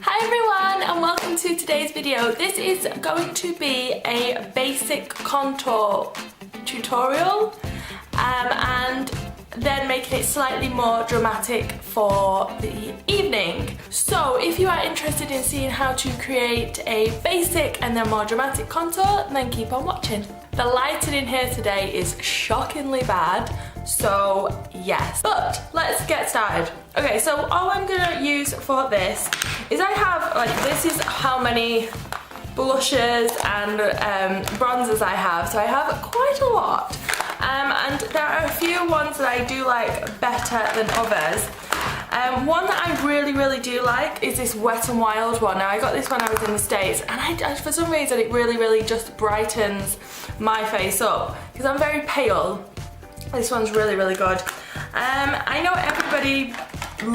Hi everyone and welcome to today's video. This is going to be a basic contour tutorial and then making it slightly more dramatic for the evening. So if you are interested in seeing how to create a basic and then more dramatic contour, then keep on watching. The lighting in here today is shockingly bad, so yes. But let's get started. Okay, so all I'm gonna use for this is I have, this is how many blushes and bronzers I have. So I have quite a lot. And there are a few ones that I do like better than others. One that I really do like is this Wet n Wild one. Now I got this when I was in the States, and I for some reason it really just brightens my face up because I'm very pale. This one's really good. I know everybody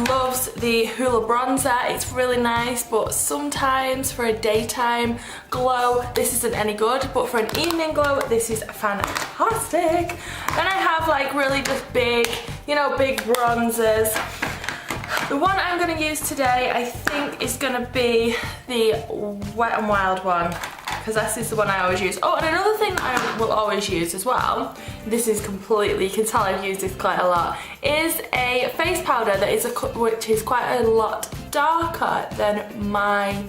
loves the Hoola bronzer. It's really nice, but sometimes for a daytime glow this isn't any good, but for an evening glow this is fantastic. Then I have like really just big, big bronzers. The one I'm going to use today I think is going to be the Wet n Wild one, because this is the one I always use. Oh, and another thing I will always use as well, this is completely, you can tell I've used this quite a lot, is a face powder that is which is quite a lot darker than my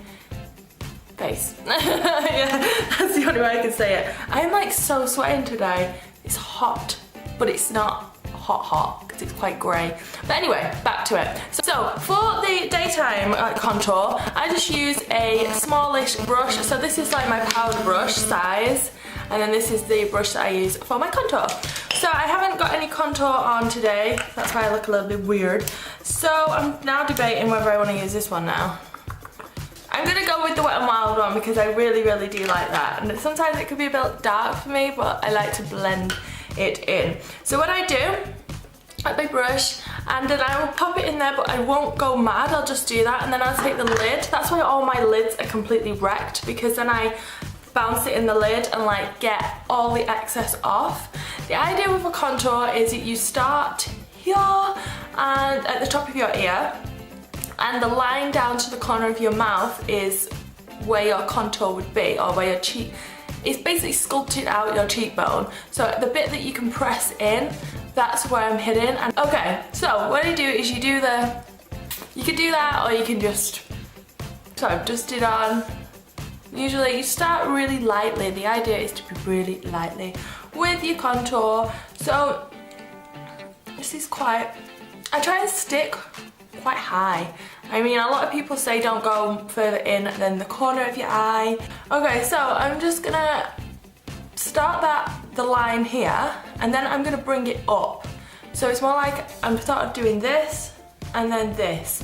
face. Yeah, that's the only way I can say it. I'm like so sweating today. It's hot, but it's not hot because it's quite grey. But anyway, back to it. So for the daytime contour, I just use a smallish brush. So this is like my powder brush size, and then this is the brush that I use for my contour. So I haven't got any contour on today, that's why I look a little bit weird. So I'm now debating whether I want to use this one now. I'm gonna go with the Wet n Wild one because I really do like that. And sometimes it could be a bit dark for me, but I like to blend it in. So what I do, a big brush, and then I will pop it in there, but I won't go mad. I'll just do that, and then I'll take the lid. That's why all my lids are completely wrecked, because then I bounce it in the lid and like get all the excess off. The idea with a contour is that you start here and at the top of your ear, and the line down to the corner of your mouth is where your contour would be, or where your cheek. It's basically sculpted out your cheekbone. So the bit that you can press in, that's where I'm hitting. And okay, so what I do is you can do that, or you can just dust it on. Usually you start really lightly. The idea is to be really lightly with your contour. So this is I try and stick quite high. I mean, a lot of people say don't go further in than the corner of your eye. Okay, so I'm just gonna start the line here, and then I'm gonna bring it up. So it's more like I'm sort of doing this and then this.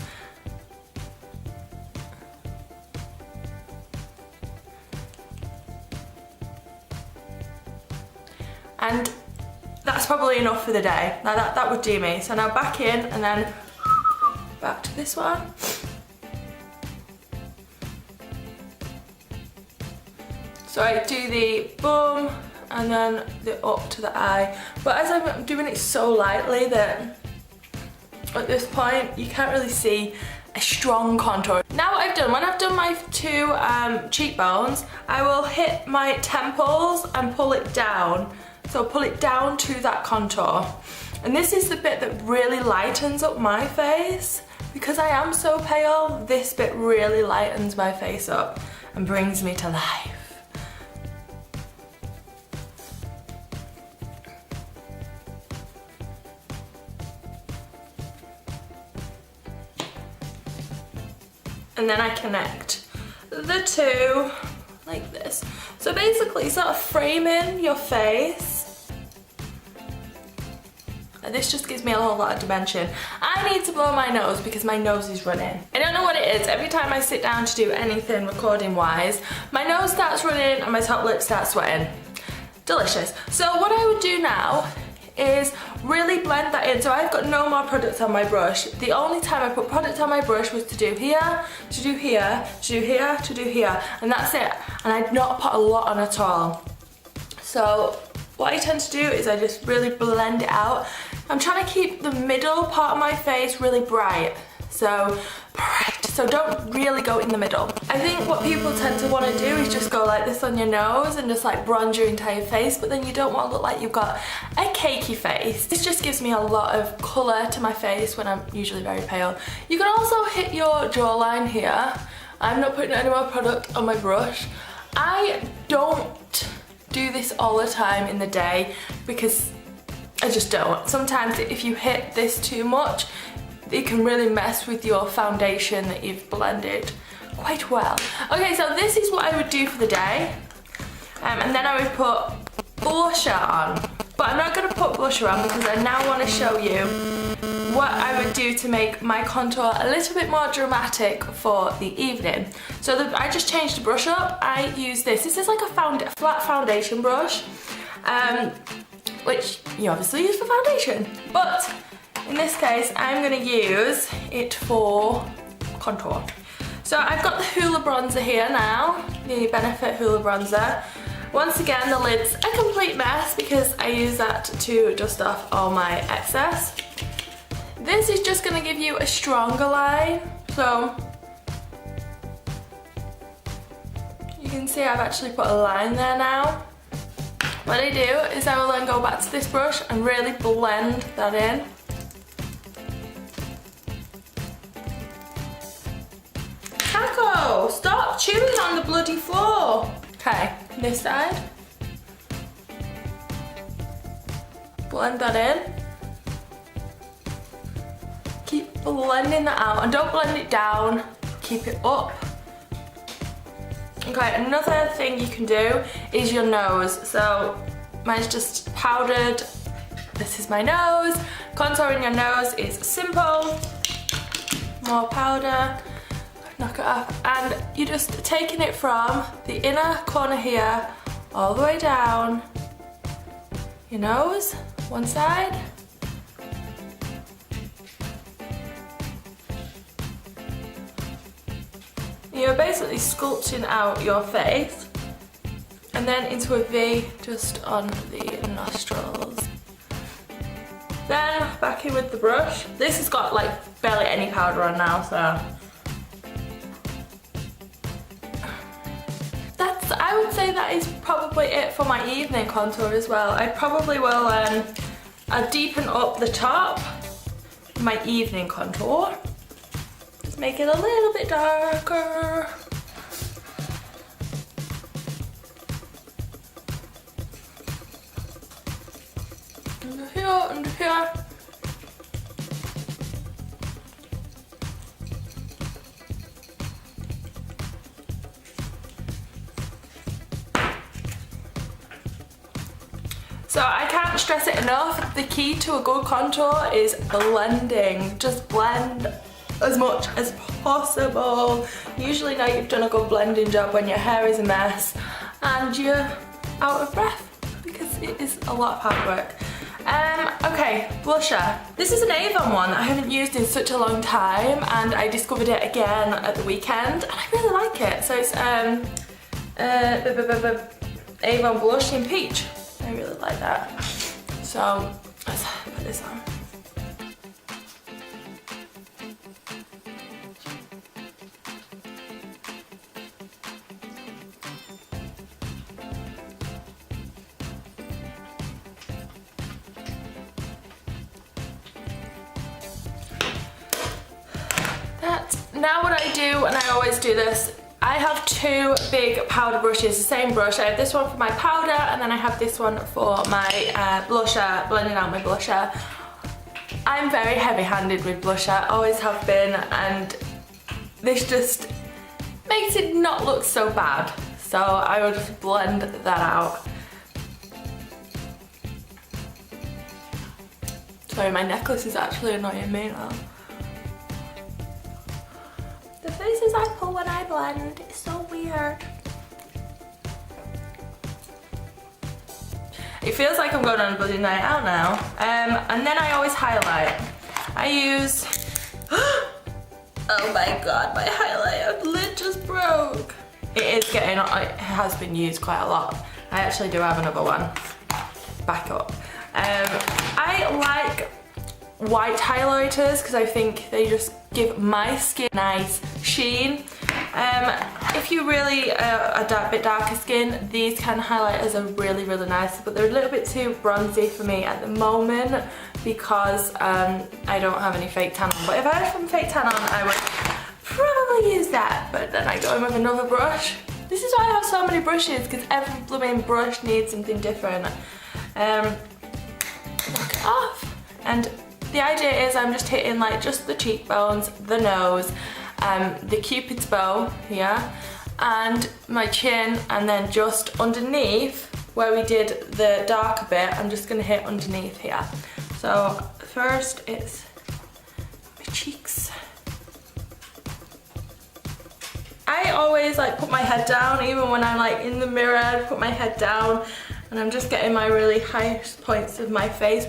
And that's probably enough for the day. Now that would do me. So now back in, and then back to this one. So I do the boom and then the up to the eye. But as I'm doing it so lightly that at this point you can't really see a strong contour. Now what I've done, when I've done my two cheekbones, I will hit my temples and pull it down. So pull it down to that contour. And this is the bit that really lightens up my face. Because I am so pale, this bit really lightens my face up and brings me to life. And then I connect the two like this. So basically sort of framing your face. This just gives me a whole lot of dimension. I need to blow my nose because my nose is running. I don't know what it is. Every time I sit down to do anything recording wise, my nose starts running and my top lip starts sweating. Delicious. So what I would do now is really blend that in. So I've got no more product on my brush. The only time I put product on my brush was to do here, to do here, to do here, to do here, and that's it. And I'd not put a lot on at all. So what I tend to do is I just really blend it out. I'm trying to keep the middle part of my face really bright. So bright. so don't really go in the middle. I think what people tend to want to do is just go like this on your nose and just like bronze your entire face, but then you don't want to look like you've got a cakey face. This just gives me a lot of colour to my face when I'm usually very pale. You can also hit your jawline here. I'm not putting any more product on my brush. I don't do this all the time in the day because I just don't. Sometimes if you hit this too much, it can really mess with your foundation that you've blended quite well. Okay, so this is what I would do for the day. And then I would put blusher on. But I'm not going to put blusher on because I now want to show you what I would do to make my contour a little bit more dramatic for the evening. So I just changed the brush up. I use this. This is like a flat foundation brush, which you obviously use for foundation. But in this case, I'm going to use it for contour. So I've got the Hoola bronzer here now, the Benefit Hoola bronzer. Once again, the lid's a complete mess because I use that to dust off all my excess. This is just going to give you a stronger line. So you can see I've actually put a line there now. What I do is I will then go back to this brush and really blend that in. Taco, stop chewing on the bloody floor. Okay, this side. Blend that in. Keep blending that out and don't blend it down, keep it up. Okay, another thing you can do is your nose. So mine's just powdered. This is my nose. Contouring your nose is simple. More powder. Knock it up, and you're just taking it from the inner corner here all the way down your nose, one side. You're basically sculpting out your face and then into a V just on the nostrils. Then back in with the brush. This has got like barely any powder on now, so I would say that is probably it for my evening contour as well. I probably will I'll deepen up the top, my evening contour. Just make it a little bit darker. Under here, under here. So I can't stress it enough, the key to a good contour is blending. Just blend as much as possible. Usually now you've done a good blending job when your hair is a mess and you're out of breath because it is a lot of hard work. Okay, blusher. This is an Avon one that I haven't used in such a long time and I discovered it again at the weekend and I really like it. So it's Avon Blush in Peach. I really like that. So let's put this on. Now what I do, and I always do this, I have two big powder brushes, the same brush. I have this one for my powder and then I have this one for my blusher, blending out my blusher. I'm very heavy-handed with blusher, always have been, and this just makes it not look so bad. So I will just blend that out. Sorry, my necklace is actually annoying me now. The faces I pull when I blend is so weird. It feels like I'm going on a bloody night out now. And then I always highlight. I use... Oh my god, my highlighter lid just broke. It is getting, it has been used quite a lot. I actually do have another one. Back up. I like white highlighters because I think they just give my skin a nice sheen. If you really are a bit darker skin, these kind of highlighters are really, really nice, but they're a little bit too bronzy for me at the moment because I don't have any fake tan on. But if I had some fake tan on, I would probably use that, but then I go in with another brush. This is why I have so many brushes, because every blooming brush needs something different. Knock it off. And the idea is I'm just hitting like just the cheekbones, the nose, the cupid's bow here, and my chin, and then just underneath where we did the darker bit, I'm just going to hit underneath here. So first it's my cheeks. I always like put my head down, even when I'm like in the mirror, I put my head down and I'm just getting my really highest points of my face.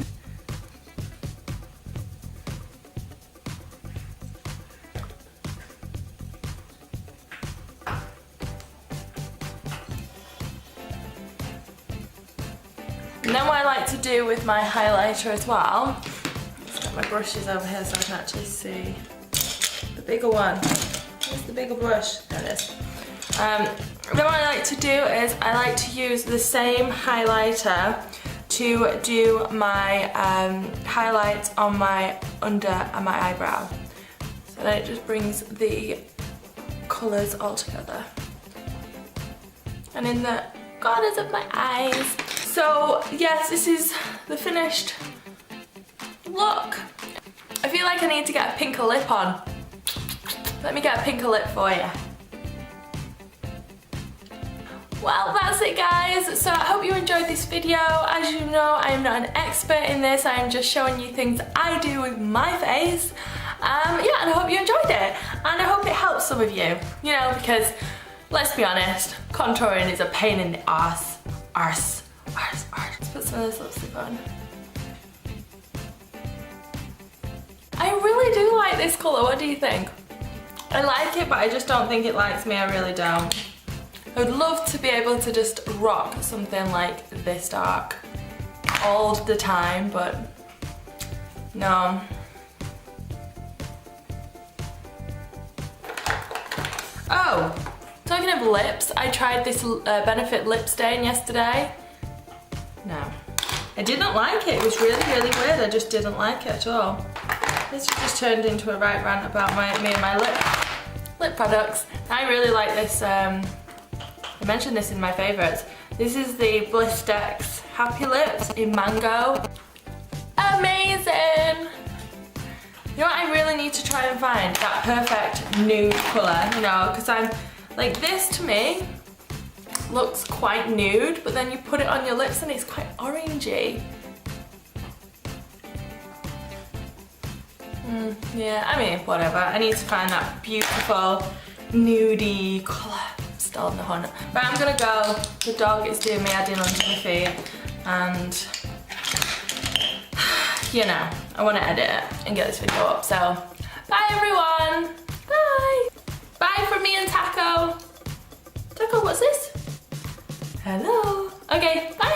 And then what I like to do with my highlighter as well, let's get my brushes over here so I can actually see the bigger one. Where's the bigger brush? There it is. Then what I like to do is I like to use the same highlighter to do my highlights on my under and my eyebrow. So then it just brings the colours all together. And in the corners of my eyes. So yes, this is the finished look. I feel like I need to get a pinker lip on. Let me get a pinker lip for you. Well, that's it guys. So I hope you enjoyed this video. As you know, I am not an expert in this. I am just showing you things I do with my face. Yeah, and I hope you enjoyed it. And I hope it helps some of you. You know, because let's be honest, contouring is a pain in the arse. Arse. Let's put some of this lipstick on. I really do like this colour. What do you think? I like it, but I just don't think it likes me. I really don't. I would love to be able to just rock something like this dark all the time, but no. Oh, talking of lips, I tried this Benefit lip stain yesterday. No, I didn't like it. It was really, really weird. I just didn't like it at all. This just turned into a right rant about me and my lip products. I really like this. I mentioned this in my favourites. This is the Blistex Happy Lips in Mango. Amazing! You know what I really need to try and find? That perfect nude colour, you know, because I'm like, this to me looks quite nude, but then you put it on your lips and it's quite orangey. Yeah, I mean, whatever. I need to find that beautiful nudie colour. I'm still on the hunt. But I'm gonna go. The dog is doing me head in under my feet, and you know, I want to edit it and get this video up. So, bye everyone. Bye. Bye from me and Taco. Taco, what's this? Hello. Okay, bye.